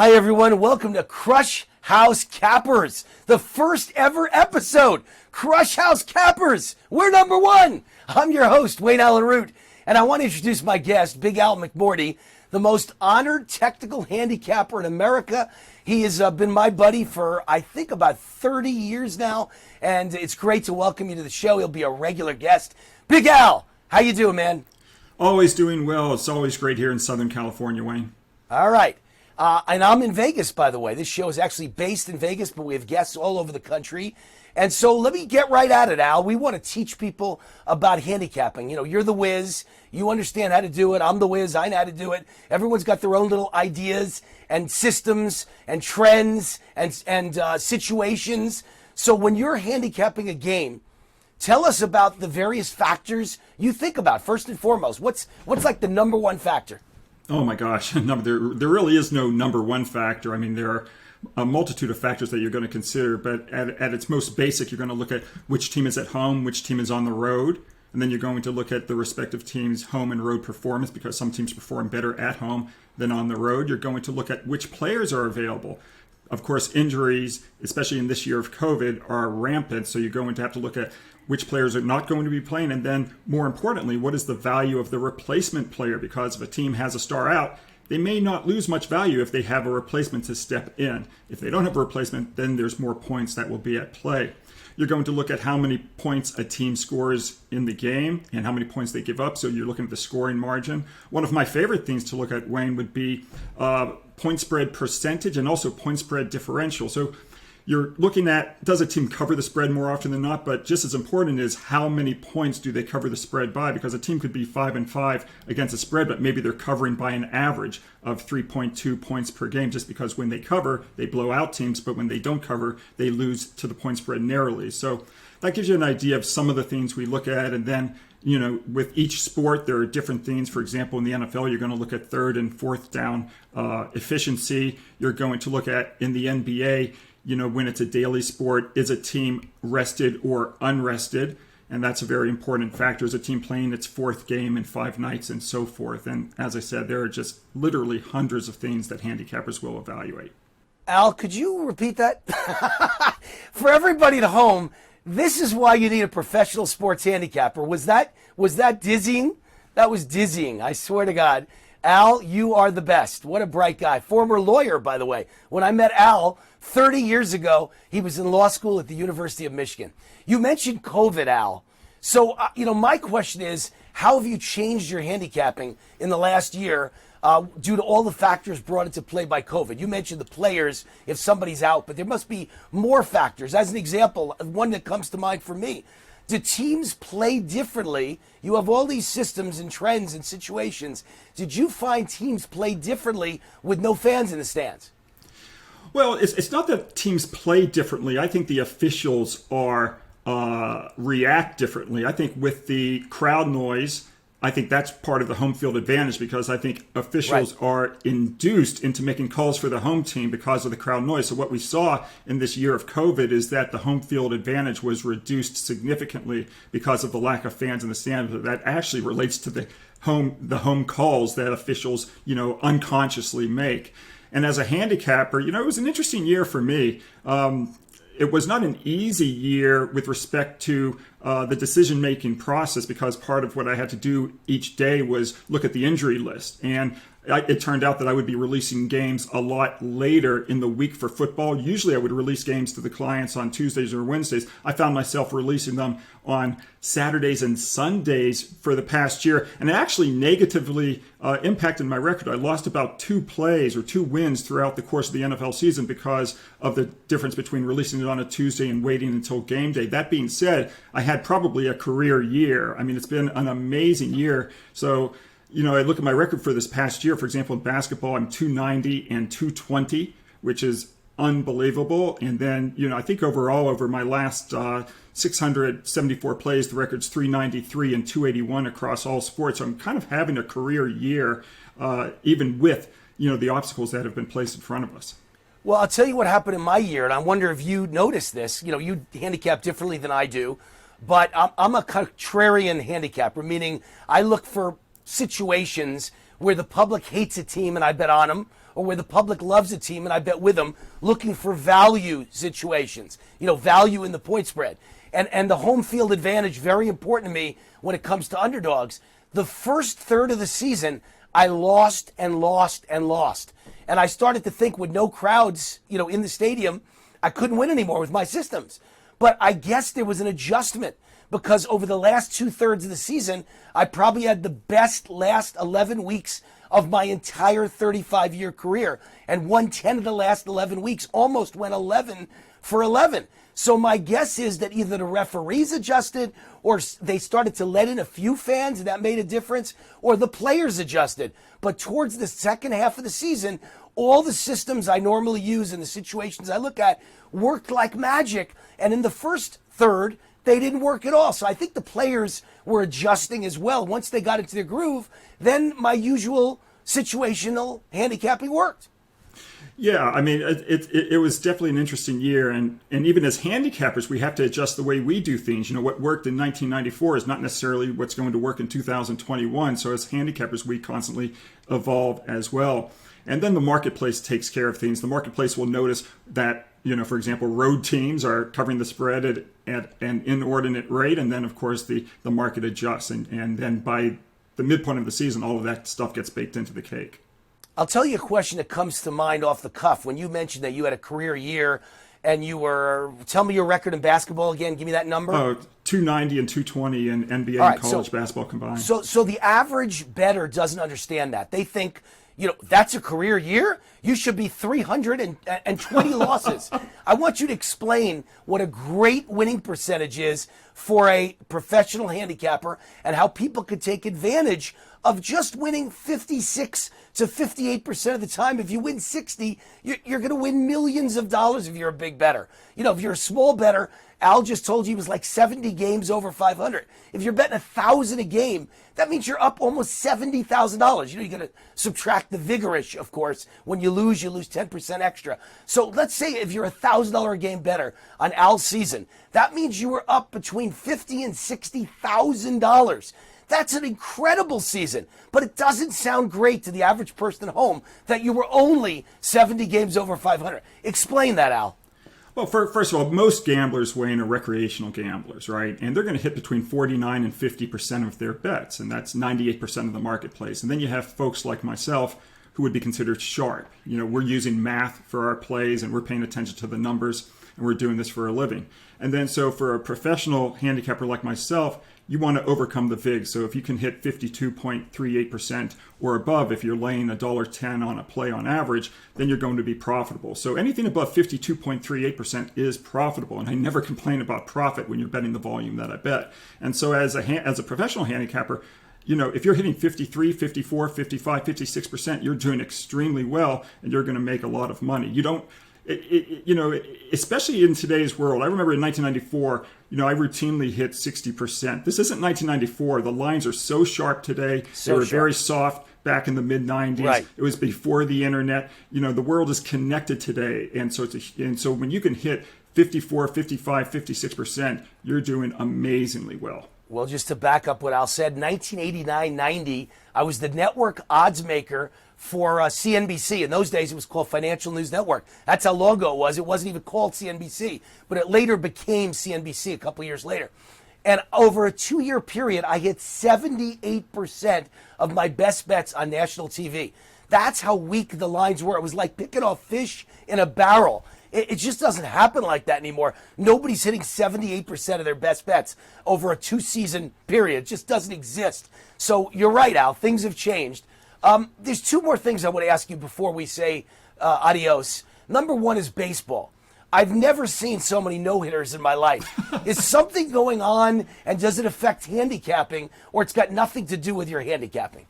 Hi, everyone. Welcome to Crush House Cappers, the first ever episode. Crush House Cappers. We're number one. I'm your host, Wayne Allyn Root, and I want to introduce my guest, Big Al McMordie, the most honored technical handicapper in America. He has been my buddy for, I think, about 30 years now, and it's great to welcome you to the show. He'll be a regular guest. Big Al, how you doing, man? Always doing well. It's always great here in Southern California, Wayne. All right. And I'm in Vegas, by the way. This show is actually based in Vegas, but we have guests all over the country. And so let me get right at it, Al. We want to teach people about handicapping. You know, you're the whiz. You understand how to do it. I'm the whiz. I know how to do it. Everyone's got their own little ideas and systems and trends and situations. So when you're handicapping a game, tell us about the various factors you think about. First and foremost, what's like the number one factor? Oh my gosh, there really is no number one factor. I mean, there are a multitude of factors that you're going to consider, but at its most basic, you're going to look at which team is at home, which team is on the road, and then you're going to look at the respective teams' home and road performance, because some teams perform better at home than on the road. You're going to look at which players are available. Of course, injuries, especially in this year of COVID, are rampant, so you're going to have to look at which players are not going to be playing, and then more importantly, what is the value of the replacement player? Because if a team has a star out, they may not lose much value if they have a replacement to step in. If they don't have a replacement, then there's more points that will be at play. You're going to look at how many points a team scores in the game and how many points they give up, so you're looking at the scoring margin. One of my favorite things to look at, Wayne, would be point spread percentage and also point spread differential. So you're looking at, does a team cover the spread more often than not? But just as important is how many points do they cover the spread by? Because a team could be 5-5 against a spread, but maybe they're covering by an average of 3.2 points per game, just because when they cover, they blow out teams, but when they don't cover, they lose to the point spread narrowly. So that gives you an idea of some of the things we look at. And then, you know, with each sport, there are different things. For example, in the NFL, you're going to look at third and fourth down efficiency. You're going to look at, in the NBA, you know, when it's a daily sport, is a team rested or unrested? And that's a very important factor. Is a team playing its fourth game in 5 nights and so forth? And as I said, there are just literally hundreds of things that handicappers will evaluate. Al, could you repeat that? For everybody at home, this is why you need a professional sports handicapper. Was that dizzying? That was dizzying, I swear to God. Al, you are the best. What a bright guy. Former lawyer, by the way. When I met Al 30 years ago, he was in law school at the University of Michigan. You mentioned COVID, Al. So, my question is, how have you changed your handicapping in the last year due to all the factors brought into play by COVID? You mentioned the players, if somebody's out, but there must be more factors. As an example, one that comes to mind for me, do teams play differently? You have all these systems and trends and situations. Did you find teams play differently with no fans in the stands? Well, it's not that teams play differently. I think the officials react differently. I think with the crowd noise, I think that's part of the home field advantage, because I think officials are induced into making calls for the home team because of the crowd noise. So what we saw in this year of COVID is that the home field advantage was reduced significantly because of the lack of fans in the stands. That actually relates to the home calls that officials, unconsciously make. And as a handicapper, it was an interesting year for me. It was not an easy year with respect to the decision-making process, because part of what I had to do each day was look at the injury list. And it turned out that I would be releasing games a lot later in the week for football. Usually I would release games to the clients on Tuesdays or Wednesdays. I found myself releasing them on Saturdays and Sundays for the past year, and it actually negatively impacted my record. I lost about 2 plays or 2 wins throughout the course of the NFL season because of the difference between releasing it on a Tuesday and waiting until game day. That being said, I had probably a career year. I mean, it's been an amazing year. So, I look at my record for this past year. For example, in basketball, I'm 290 and 220, which is unbelievable. And then, I think overall over my last 674 plays, the record's 393 and 281 across all sports. So I'm kind of having a career year, even with, the obstacles that have been placed in front of us. Well, I'll tell you what happened in my year, and I wonder if you noticed this. You handicap differently than I do, but I'm a contrarian handicapper, meaning I look for situations where the public hates a team and I bet on them, or where the public loves a team and I bet with them, looking for value situations, value in the point spread. And the home field advantage, very important to me when it comes to underdogs. The first third of the season, I lost and lost and lost. And I started to think with no crowds, in the stadium, I couldn't win anymore with my systems. But I guess there was an adjustment because over the last 2/3 of the season, I probably had the best last 11 weeks of my entire 35-year career. And won 10 of the last 11 weeks, almost went 11 for 11. So my guess is that either the referees adjusted or they started to let in a few fans and that made a difference, or the players adjusted. But towards the second half of the season, all the systems I normally use and the situations I look at worked like magic. And in the first third, they didn't work at all. So I think the players were adjusting as well. Once they got into their groove, then my usual situational handicapping worked. Yeah, I mean, it was definitely an interesting year. And even as handicappers, we have to adjust the way we do things. What worked in 1994 is not necessarily what's going to work in 2021. So as handicappers, we constantly evolve as well. And then the marketplace takes care of things. The marketplace will notice that, for example, road teams are covering the spread at an inordinate rate. And then, of course, the market adjusts. And then by the midpoint of the season, all of that stuff gets baked into the cake. I'll tell you a question that comes to mind off the cuff. When you mentioned that you had a career year and tell me your record in basketball again. Give me that number. 290 and 220 in NBA and college basketball combined. So the average bettor doesn't understand that. They think, that's a career year? You should be 320 losses. I want you to explain what a great winning percentage is for a professional handicapper and how people could take advantage of just winning 56 to 58% of the time. If you win 60, you're going to win millions of dollars if you're a big bettor. If you're a small bettor, Al just told you he was like 70 games over 500. If you're betting 1,000 a game, that means you're up almost $70,000. You're going to subtract the vigorish, of course. When you lose 10% extra. So let's say if you're $1,000 a game bettor on Al's season, that means you were up between $50,000 and $60,000. That's an incredible season, but it doesn't sound great to the average person at home that you were only 70 games over 500. Explain that, Al. Well, first of all, most gamblers, Wayne, are recreational gamblers, right? And they're going to hit between 49 and 50% of their bets, and that's 98% of the marketplace. And then you have folks like myself who would be considered sharp. We're using math for our plays, and we're paying attention to the numbers, and we're doing this for a living. And then so for a professional handicapper like myself, you want to overcome the VIG. So if you can hit 52.38% or above, if you're laying $1.10 on a play on average, then you're going to be profitable. So anything above 52.38% is profitable. And I never complain about profit when you're betting the volume that I bet. And so as a professional handicapper, if you're hitting 53, 54, 55, 56%, you're doing extremely well and you're going to make a lot of money. Especially in today's world. I remember in 1994, I routinely hit 60%. This isn't 1994. The lines are so sharp today. They were very soft back in the mid-90s. Right. It was before the internet. The world is connected today. And so when you can hit 54, 55, 56%, you're doing amazingly well. Well, just to back up what Al said, 1989-90, I was the network odds maker for CNBC. In those days, it was called Financial News Network. That's how long ago it was. It wasn't even called CNBC, but it later became CNBC a couple years later. And over a 2-year period, I hit 78% of my best bets on national TV. That's how weak the lines were. It was like picking off fish in a barrel. It just doesn't happen like that anymore. Nobody's hitting 78% of their best bets over a 2-season period. It just doesn't exist. So you're right, Al. Things have changed. There's 2 more things I want to ask you before we say adios. Number 1 is baseball. I've never seen so many no-hitters in my life. Is something going on, and does it affect handicapping, or it's got nothing to do with your handicapping?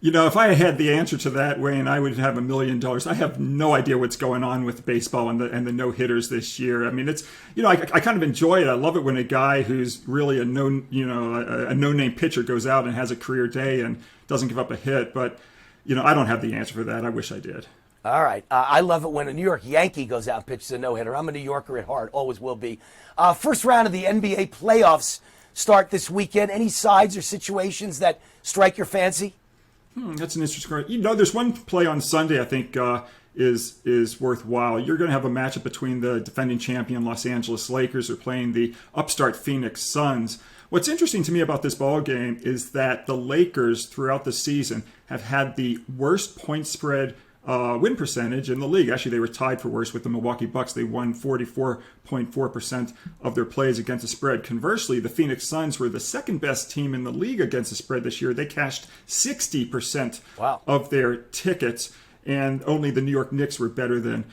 If I had the answer to that, Wayne, I would have $1 million. I have no idea what's going on with baseball and the no-hitters this year. I mean, it's I kind of enjoy it. I love it when a guy who's really a no-name pitcher goes out and has a career day and doesn't give up a hit. But I don't have the answer for that. I wish I did. All right. I love it when a New York Yankee goes out and pitches a no-hitter. I'm a New Yorker at heart, always will be. First round of the NBA playoffs start this weekend. Any sides or situations that strike your fancy? That's an interesting question. There's one play on Sunday I think is worthwhile. You're going to have a matchup between the defending champion Los Angeles Lakers who are playing the upstart Phoenix Suns. What's interesting to me about this ball game is that the Lakers throughout the season have had the worst point spread win percentage in the league. Actually, they were tied for worst with the Milwaukee Bucks. They won 44.4% of their plays against the spread. Conversely, the Phoenix Suns were the second best team in the league against the spread this year. They cashed 60% of their tickets, and only the New York Knicks were better than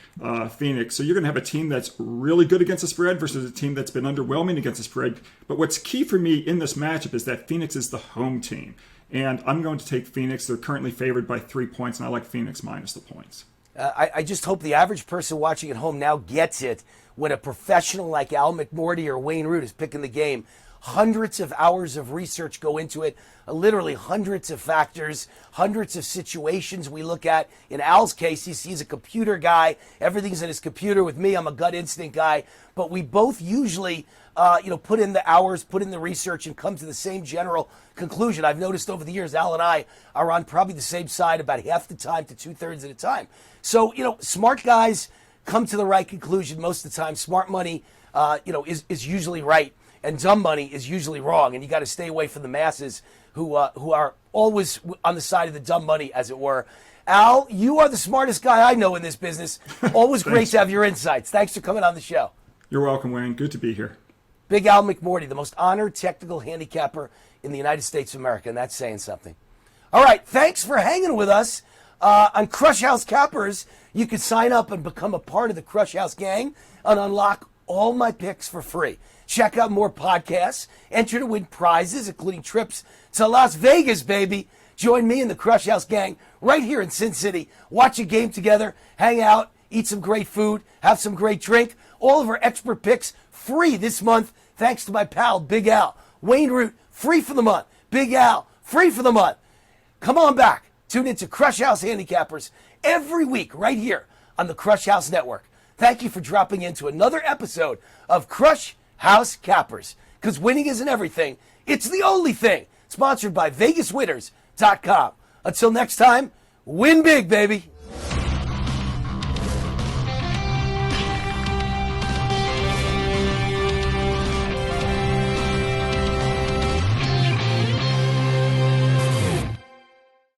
Phoenix. So you're going to have a team that's really good against the spread versus a team that's been underwhelming against the spread. But what's key for me in this matchup is that Phoenix is the home team. And I'm going to take Phoenix. They're currently favored by 3 points, and I like Phoenix minus the points. I just hope the average person watching at home now gets it when a professional like Al McMordie or Wayne Root is picking the game. Hundreds of hours of research go into it, literally hundreds of factors, hundreds of situations we look at. In Al's case, he's a computer guy. Everything's in his computer. With me, I'm a gut instinct guy. But we both usually put in the hours, put in the research, and come to the same general conclusion. I've noticed over the years, Al and I are on probably the same side about half the time to 2/3 of the time. So, smart guys come to the right conclusion most of the time. Smart money, is usually right, and dumb money is usually wrong. And you got to stay away from the masses who are always on the side of the dumb money, as it were. Al, you are the smartest guy I know in this business. Always great to have your insights. Thanks for coming on the show. You're welcome, Wayne. Good to be here. Big Al McMordie, the most honored technical handicapper in the United States of America, and that's saying something. All right, thanks for hanging with us on Crush House Cappers. You can sign up and become a part of the Crush House gang and unlock all my picks for free. Check out more podcasts, enter to win prizes, including trips to Las Vegas, baby. Join me and the Crush House gang right here in Sin City. Watch a game together, hang out, eat some great food, have some great drink. All of our expert picks free this month, thanks to my pal, Big Al. Wayne Root, free for the month. Big Al, free for the month. Come on back. Tune into Crush House Handicappers every week right here on the Crush House Network. Thank you for dropping into another episode of Crush House Cappers. Because winning isn't everything. It's the only thing. Sponsored by VegasWinners.com. Until next time, win big, baby.